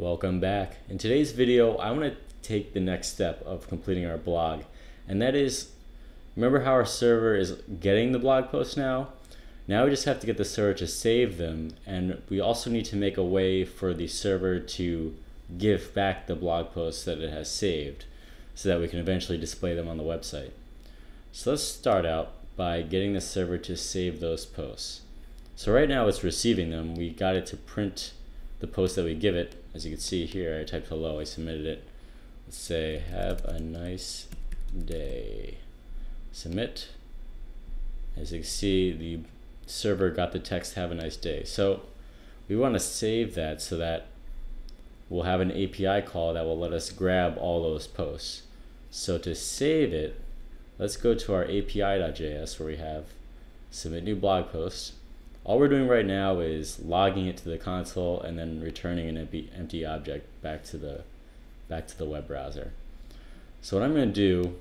Welcome back. In today's video, I want to take the next step of completing our blog, and that is, remember how our server is getting the blog posts now? Now we just have to get the server to save them, and we also need to make a way for the server to give back the blog posts that it has saved so that we can eventually display them on the website. So let's start out by getting the server to save those posts. So right now it's receiving them. We got it to print the post that we give it. As you can see here, I typed hello, I submitted it. Let's say, have a nice day. Submit. As you can see, the server got the text, have a nice day. So we want to save that so that we'll have an API call that will let us grab all those posts. So to save it, let's go to our api.js where we have submit new blog post. All we're doing right now is logging it to the console and then returning an empty object back to the web browser. So what I'm going to do,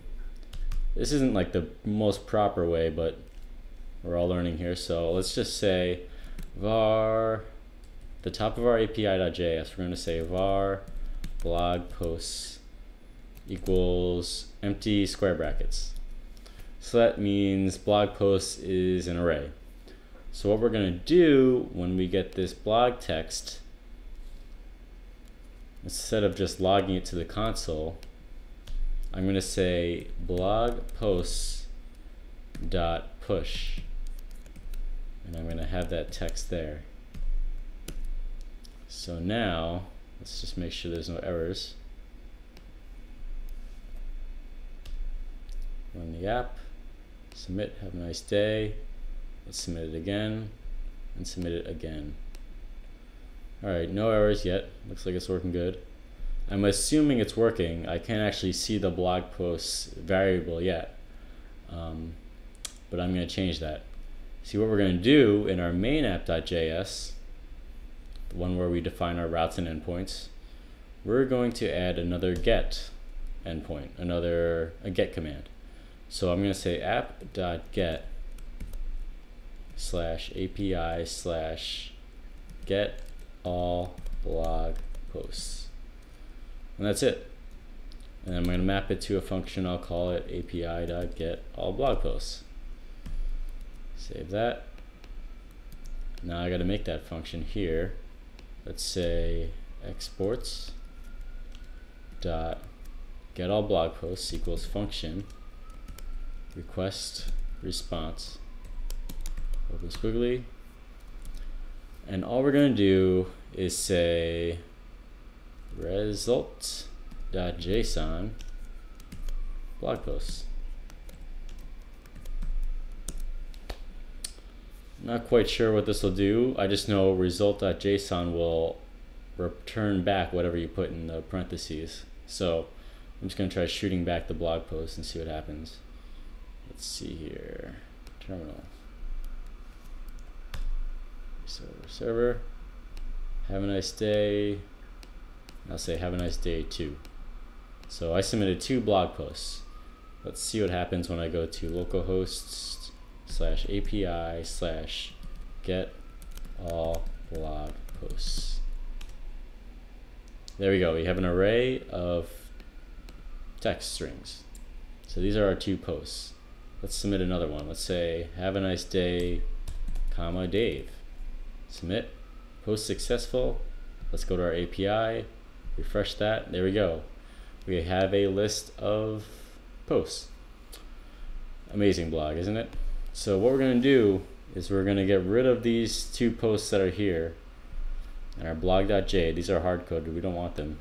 this isn't like the most proper way, but we're all learning here. So let's just say var, the top of our api.js, we're going to say var blog posts equals empty square brackets. So that means blog posts is an array. So what we're going to do when we get this blog text, instead of just logging it to the console, I'm going to say blog posts dot push, and I'm going to have that text there. So now let's just make sure there's no errors. Run the app, submit, have a nice day. Let's submit it again and submit it again. Alright, no errors yet. Looks like it's working good. I'm assuming it's working. I can't actually see the blog posts variable yet, but I'm going to change that. See, what we're going to do in our main app.js, the one where we define our routes and endpoints, we're going to add another get endpoint, a get command. So I'm going to say app.get /API/ get all blog posts, and that's it. And I'm going to map it to a function. I'll call it API.get all blog posts. Save that. Now I got to make that function here. Let's say exports dot get all blog posts equals function request response open squiggly, and all we're going to do is say result.json blog posts. Not quite sure what this will do. I just know result.json will return back whatever you put in the parentheses. So I'm just going to try shooting back the blog post and see what happens. Let's see here. Terminal. Server, have a nice day. I'll say have a nice day too. So I submitted 2 blog posts. Let's see what happens when I go to localhost /API/ get all blog posts. There we go. We have an array of text strings. So these are our 2 posts. Let's submit another one. Let's say have a nice day, comma Dave. Submit, post successful. Let's go to our API, refresh that. There we go. We have a list of posts. Amazing blog, isn't it? So what we're going to do is we're going to get rid of these 2 posts that are here and our blog.j. These are hard coded. We don't want them.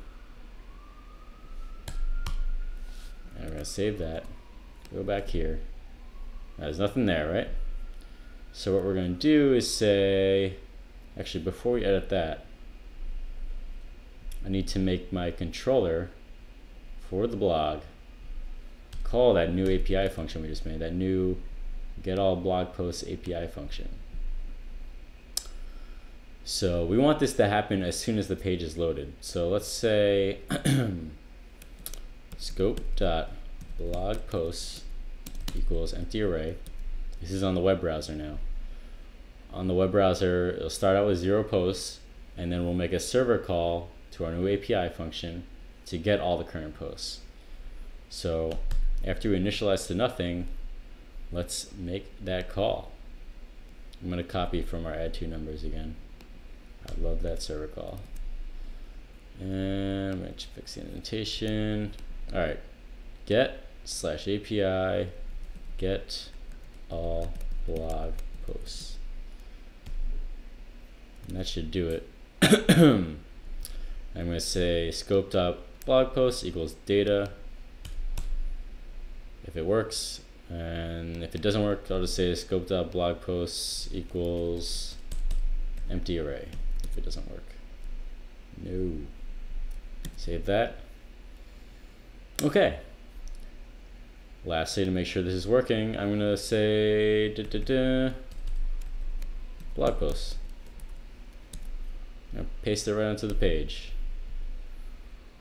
And we're going to save that. Go back here. Now, there's nothing there, right? So what we're going to do is say, actually, before we edit that, I need to make my controller for the blog call that new API function we just made, that new get all blog posts API function. So we want this to happen as soon as the page is loaded. So let's say scope.blog posts equals empty array. This is on the web browser now. On the web browser, it'll start out with 0 posts, and then we'll make a server call to to our new API function to get all the current posts. So after we initialize to nothing, let's make that call. I'm going to copy from our add two numbers again. I love that server call. And I'm going to fix the indentation. All right, get /API get all blog posts. And that should do it. I'm going to say scope.blog posts equals data if it works, and if it doesn't work, I'll just say scope.blog posts equals empty array if it doesn't work. No. Save that. Okay. Lastly, to make sure this is working, I'm going to say blog posts. I'm going to paste it right onto the page.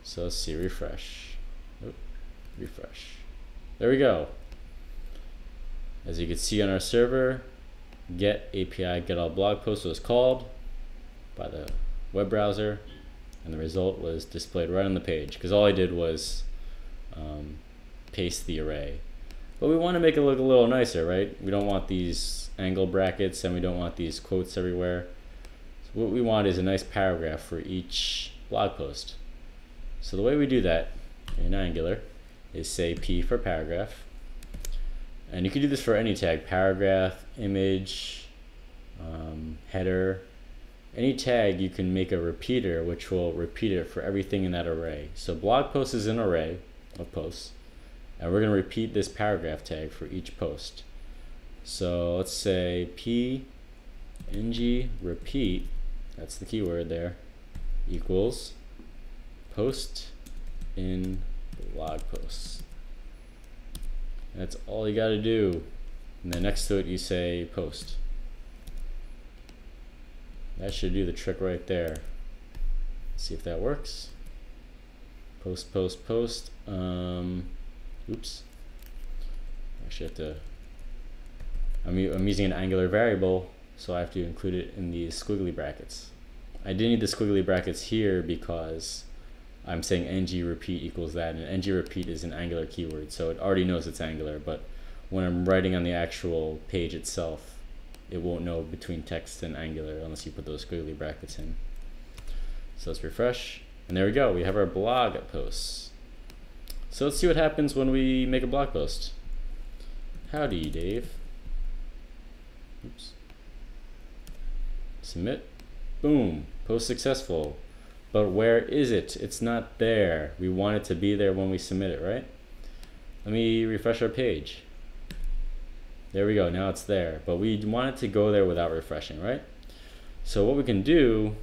So let's see, refresh. Oop, refresh. There we go. As you can see on our server, get API get all blog posts was called by the web browser, and the result was displayed right on the page because all I did was paste the array. But we want to make it look a little nicer, right? We don't want these angle brackets and we don't want these quotes everywhere. So what we want is a nice paragraph for each blog post. So the way we do that in Angular is say P for paragraph. And you can do this for any tag, paragraph, image, header. Any tag you can make a repeater which will repeat it for everything in that array. So blog post is an array of posts, and we're going to repeat this paragraph tag for each post. So let's say p ng repeat, that's the keyword there, equals post in blog posts. That's all you got to do. And then next to it you say post. That should do the trick right there. Let's see if that works. Post, post, post. Oops. Actually have to, I'm using an Angular variable, so I have to include it in these squiggly brackets. I didn't need the squiggly brackets here because I'm saying ng repeat equals that, and ng repeat is an Angular keyword, so it already knows it's Angular, but when I'm writing on the actual page itself, it won't know between text and Angular unless you put those squiggly brackets in. So let's refresh, and there we go, we have our blog posts. So let's see what happens when we make a blog post. Howdy, Dave. Oops. Submit. Boom, post successful. But where is it? It's not there. We want it to be there when we submit it, right? Let me refresh our page. There we go, now it's there. But we want it to go there without refreshing, right? So what we can do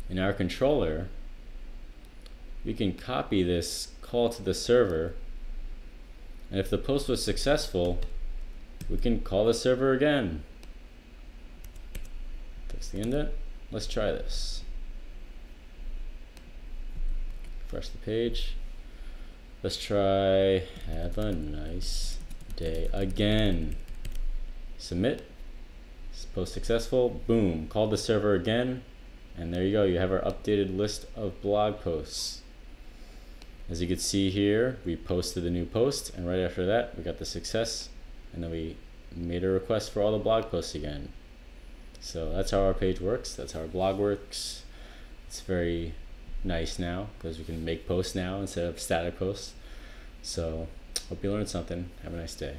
in our controller, we can copy this call to the server, and if the post was successful, we can call the server again. Fix the indent. Let's try this. Refresh the page. Let's try have a nice day again. Submit. Post successful. Boom. Call the server again. And there you go. You have our updated list of blog posts. As you can see here, we posted the new post, and right after that, we got the success, and then we made a request for all the blog posts again. So that's how our page works. That's how our blog works. It's very nice now because we can make posts now instead of static posts. So hope you learned something. Have a nice day.